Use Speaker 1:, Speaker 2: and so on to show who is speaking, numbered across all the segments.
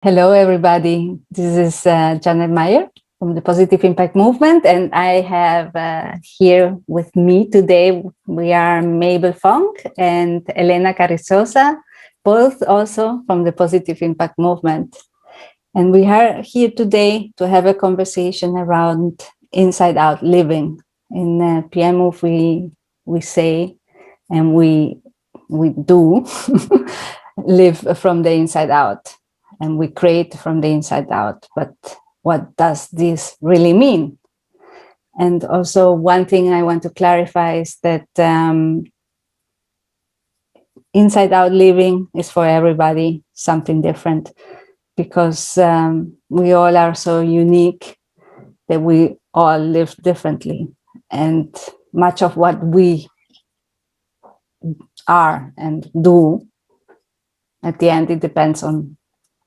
Speaker 1: Hello, everybody. This is Jeannette Meier from the Positive Impact Movement, and I have here with me today, we are Mabel Vonk and Helena Carrizosa, both also from the Positive Impact Movement. And we are here today to have a conversation around inside-out living. In PiMOV, we say, and we do live from the inside out, and we create from the inside out. But what does this really mean? And also, one thing I want to clarify is that inside out living is for everybody something different, because we all are so unique that we all live differently. And much of what we are and do, at the end, it depends on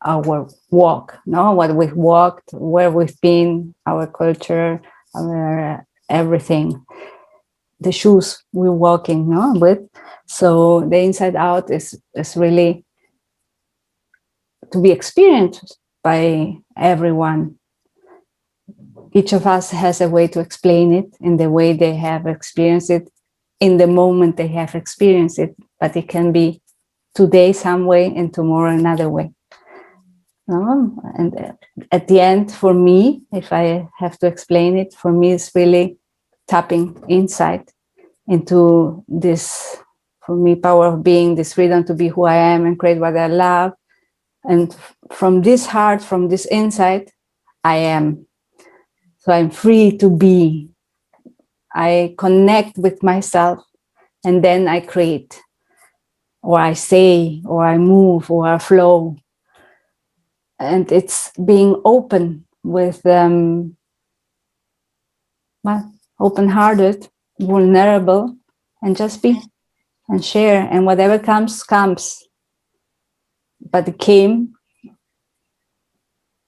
Speaker 1: our walk, no? What we've walked, where we've been, our culture, our everything, the shoes we're walking, no? With. So the inside out is really to be experienced by everyone. Each of us has a way to explain it in the way they have experienced it, in the moment they have experienced it, but it can be today some way and tomorrow another way. And at the end, for me, if I have to explain it, for me, it's really tapping inside into this, for me, power of being, this freedom to be who I am and create what I love. And from this heart, from this inside, I am. So I'm free to be. I connect with myself, and then I create, or I say, or I move, or I flow. And it's being open with open-hearted, vulnerable, and just be and share, and whatever comes, comes. But it came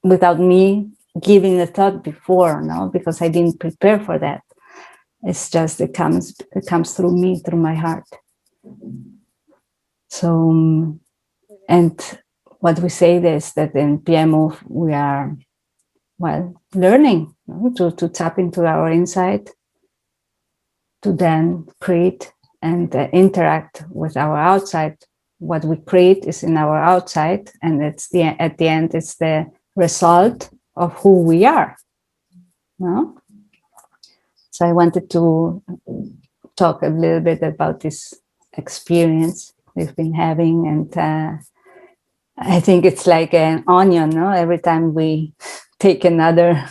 Speaker 1: without me giving a thought before, no, because I didn't prepare for that. It's just it comes through me, through my heart. So, and what we say is that in PiMOV we are, learning, no, to tap into our inside, to then create and interact with our outside. What we create is in our outside, and it's at the end, it's the result of who we are. No? So I wanted to talk a little bit about this experience we've been having, and I think it's like an onion. No, every time we take another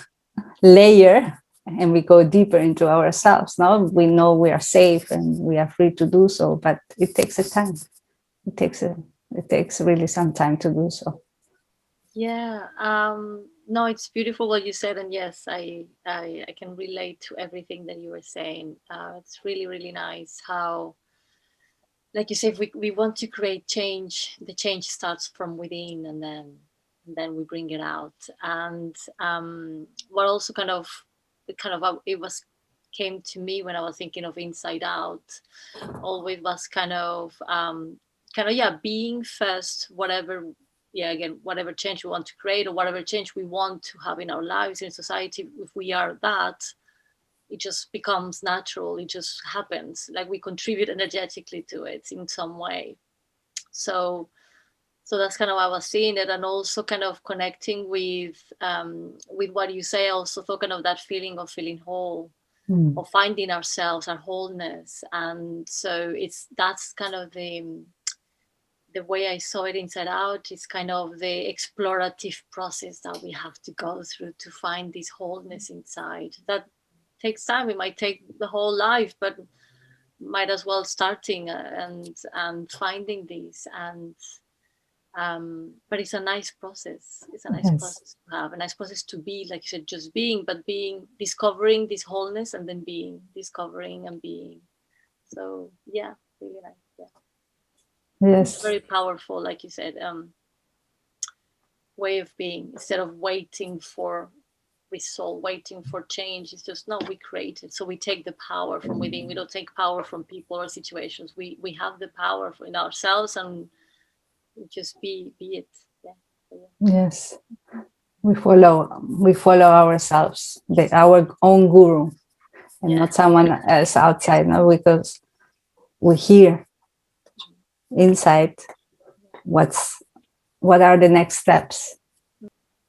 Speaker 1: layer and we go deeper into ourselves. Now we know we are safe and we are free to do so, but it takes a time. It takes really some time to do so.
Speaker 2: Yeah. No, it's beautiful what you said, and yes, I can relate to everything that you were saying. It's really really nice how, like you said, we want to create change. The change starts from within, and then we bring it out. And what also it was came to me when I was thinking of inside out. Always was yeah, being first, whatever, yeah, again, whatever change we want to create or whatever change we want to have in our lives, in society. If we are that, it just becomes natural, it just happens, like we contribute energetically to it in some way. So so that's kind of how I was seeing it, and also kind of connecting with what you say. Also talking of that feeling of feeling whole, of finding ourselves, our wholeness. And so that's kind of the way I saw it inside out. Is kind of the explorative process that we have to go through to find this wholeness inside. That takes time. It might take the whole life, but might as well starting and finding these. And but it's a nice process. It's a nice
Speaker 1: Yes.
Speaker 2: process to have, a nice process to be, like you said, just being, but being, discovering this wholeness, and then being, discovering and being. So yeah, really nice. Yeah,
Speaker 1: Yes.
Speaker 2: very powerful, like you said, way of being. Instead of waiting for result, waiting for change, it's just no, we create it. So we take the power from within. We don't take power from people or situations. We have the power in ourselves, and just be it. Yeah.
Speaker 1: Yes, we follow ourselves, our own guru, and not someone else outside. No, because we hear inside what are the next steps.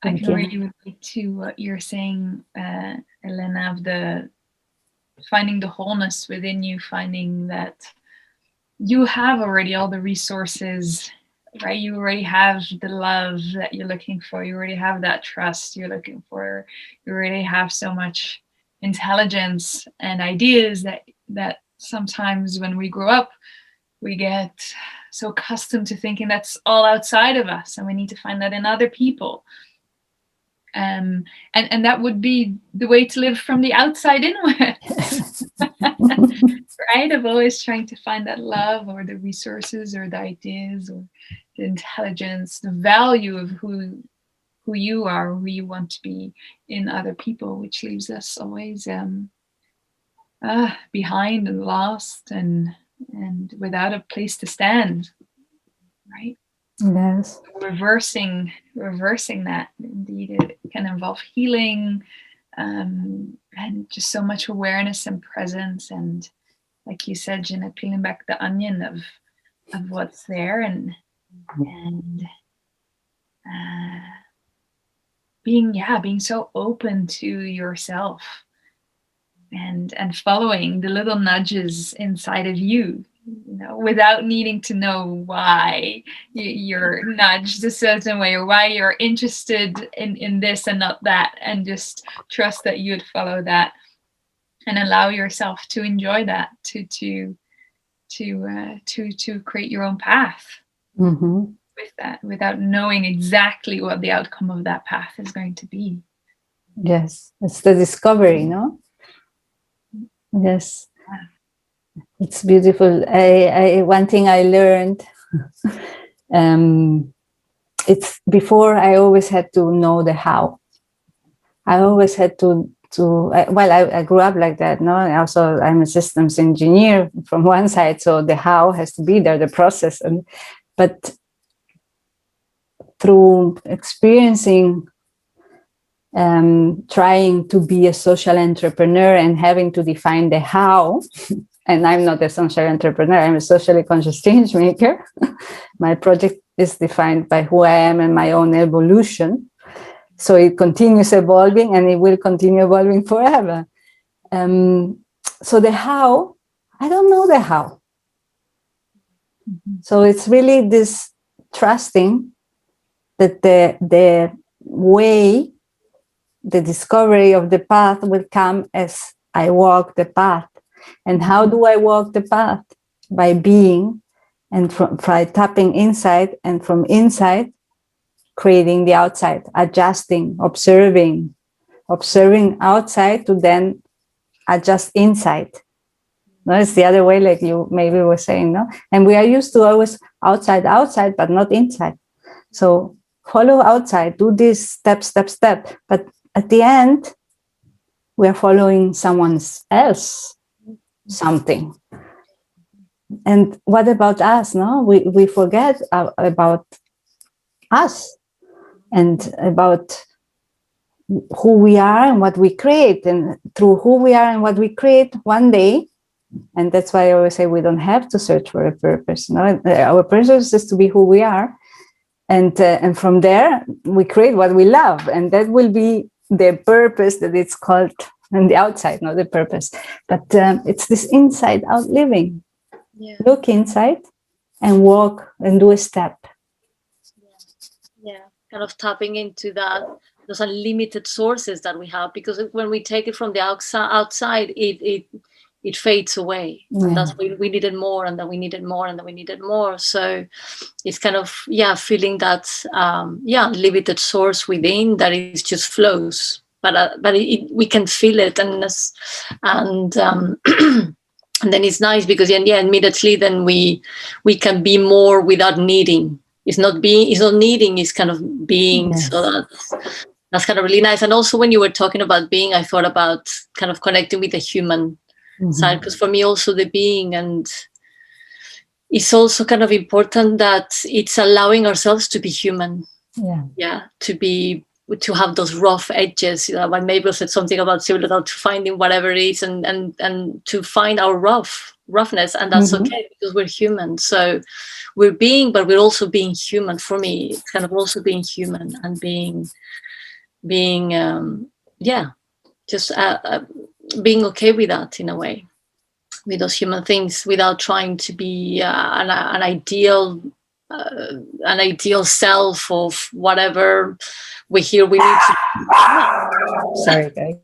Speaker 3: I can really relate to what you're saying, Helena, of the finding the wholeness within you, finding that you have already all the resources, right? You already have the love that you're looking for. You already have that trust you're looking for. You already have so much intelligence and ideas that sometimes when we grow up, we get so accustomed to thinking that's all outside of us, and we need to find that in other people. And that would be the way to live from the outside inwards. Right? Of always trying to find that love or the resources or the ideas or the intelligence, the value of who you are, who you want to be in other people, which leaves us always behind and lost and without a place to stand. Right?
Speaker 1: Yes.
Speaker 3: Reversing that, indeed, it can involve healing, and just so much awareness and presence, and like you said, Jeannette, peeling back the onion of what's there, and being so open to yourself, and following the little nudges inside of you, without needing to know why you're nudged a certain way or why you're interested in this and not that, and just trust that you'd follow that and allow yourself to enjoy that, to create your own path with that, without knowing exactly what the outcome of that path is going to be.
Speaker 1: Yes, it's the discovery, no? Yes. It's beautiful. One thing I learned, it's before I always had to know the how. I always had to I grew up like that, no? And also I'm a systems engineer from one side, so the how has to be there, the process. But through experiencing, trying to be a social entrepreneur and having to define the how, and I'm not a social entrepreneur, I'm a socially conscious change maker. My project is defined by who I am and my own evolution. So it continues evolving, and it will continue evolving forever. So the how, I don't know the how. So it's really this trusting that the way, the discovery of the path will come as I walk the path. And how do I walk the path? By being, and by tapping inside, and from inside, creating the outside, adjusting, observing outside to then adjust inside. No, it's the other way, like you maybe were saying, no? And we are used to always outside, but not inside. So follow outside, do this step. But at the end, we are following someone else, something. And what about us? No, we forget about us and about who we are and what we create. And through who we are and what we create, one day, and that's why I always say we don't have to search for a purpose. No, our purpose is to be who we are, and from there we create what we love, and that will be the purpose that it's called on the outside, not the purpose. But it's this inside out living. Yeah. Look inside and walk and do a step.
Speaker 2: Yeah, kind of tapping into those unlimited sources that we have, because when we take it from the outside, it fades away. Yeah. And that's why we needed more, and then we needed more, and then we needed more. So it's kind of, feeling that, unlimited source within that is just flows. But we can feel it, and and then it's nice because immediately then we can be more without needing. It's not needing, it's kind of being. Yes. So that's kind of really nice. And also when you were talking about being, I thought about kind of connecting with the human side, because for me also the being, and it's also kind of important that it's allowing ourselves to be human. to have those rough edges. When Mabel said something about similar to finding whatever it is and to find our roughness, and that's okay, because we're human. So we're being, but we're also being human. For me, it's kind of also being human and being just being okay with that, in a way, with those human things, without trying to be an ideal self of whatever we hear we need to.
Speaker 1: Sorry, guys.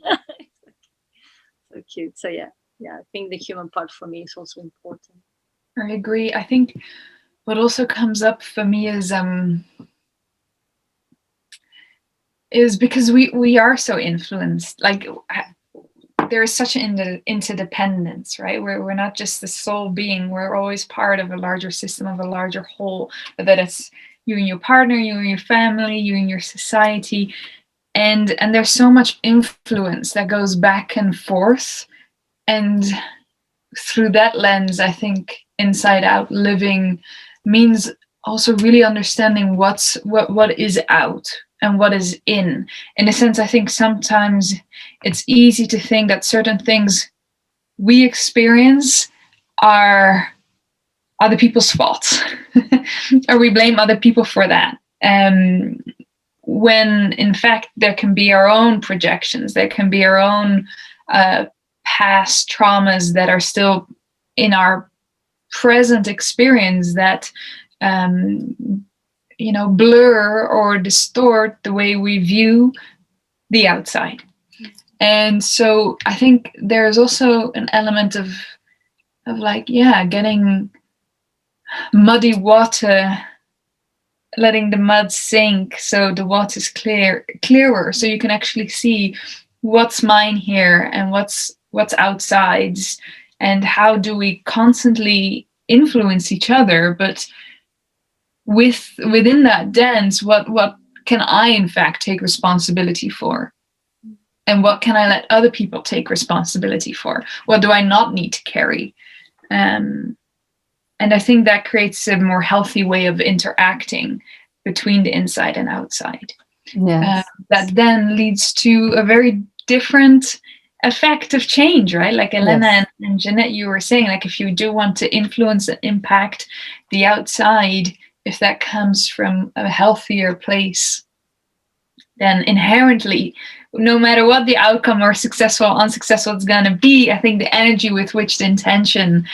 Speaker 2: So cute. So yeah, I think the human part for me is also important.
Speaker 3: I agree. I think what also comes up for me is because we are so influenced. Like, there is such an interdependence, right? We're not just the sole being. We're always part of a larger system, of a larger whole, whether that's you and your partner, you and your family, you and your society. And there's so much influence that goes back and forth. And through that lens, I think inside out living means also really understanding what is out and what is in a sense. I think sometimes it's easy to think that certain things we experience are other people's faults, or we blame other people for that. When in fact there can be our own projections, there can be our own past traumas that are still in our present experience that blur or distort the way we view the outside. And so I think there's also an element of getting muddy water, letting the mud sink so the water's clearer, so you can actually see what's mine here and what's outside, and how do we constantly influence each other, but within that dance, what can I in fact take responsibility for, and what can I let other people take responsibility for? What do I not need to carry? And I think that creates a more healthy way of interacting between the inside and outside.
Speaker 1: Yes.
Speaker 3: That then leads to a very different effect of change, right? Like Helena and Jeannette, you were saying, like, if you do want to influence and impact the outside, if that comes from a healthier place, then inherently, no matter what the outcome or successful or unsuccessful it's going to be, I think the energy with which the intention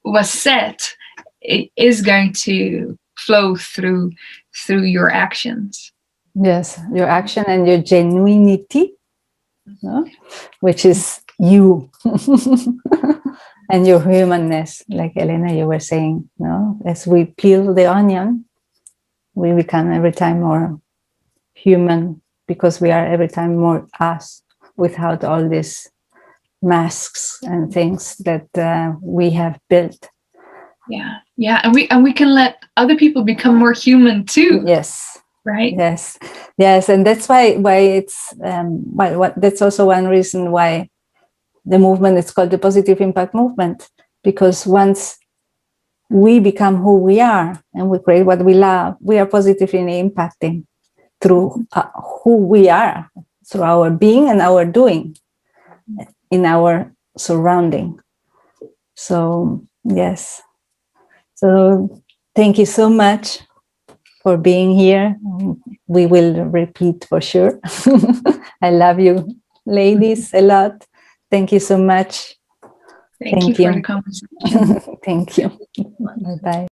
Speaker 3: was set, it is going to flow through your actions.
Speaker 1: Yes, your action and your genuinity, no? Which is you. And your humanness, like Helena, you were saying, no? As we peel the onion, we become every time more human, because we are every time more us, without all these masks and things that we have built.
Speaker 3: Yeah, and we can let other people become more human too.
Speaker 1: Yes.
Speaker 3: Right.
Speaker 1: Yes, and that's why it's that's also one reason why the movement is called the Positive Impact Movement, because once we become who we are and we create what we love, we are positively impacting through who we are, through our being and our doing in our surrounding. So yes, so thank you so much for being here. We will repeat for sure. I love you ladies a lot. Thank you so much.
Speaker 3: Thank you for the conversation.
Speaker 1: Thank you. Bye-bye.